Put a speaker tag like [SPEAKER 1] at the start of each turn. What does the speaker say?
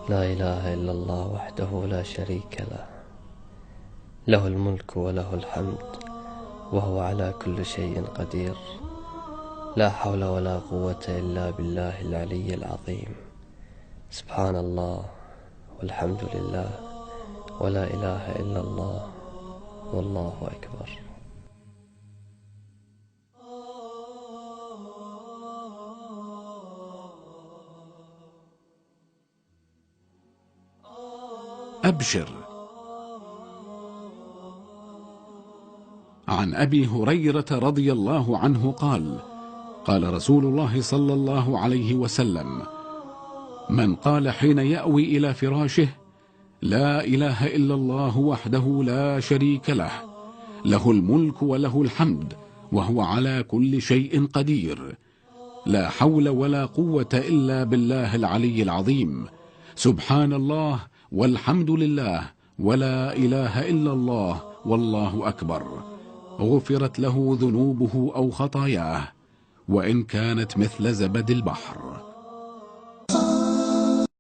[SPEAKER 1] لا إله إلا الله وحده لا شريك له، له الملك وله الحمد وهو على كل شيء قدير. لا حول ولا قوة إلا بالله العلي العظيم. سبحان الله والحمد لله ولا إله إلا الله والله أكبر.
[SPEAKER 2] أبشر. عن أبي هريرة رضي الله عنه قال: قال رسول الله صلى الله عليه وسلم: من قال حين يأوي إلى فراشه: لا إله إلا الله وحده لا شريك له، له الملك وله الحمد وهو على كل شيء قدير، لا حول ولا قوة إلا بالله العلي العظيم، سبحان الله والحمد لله ولا إله إلا الله والله أكبر، غفرت له ذنوبه أو خطاياه وإن كانت مثل زبد البحر.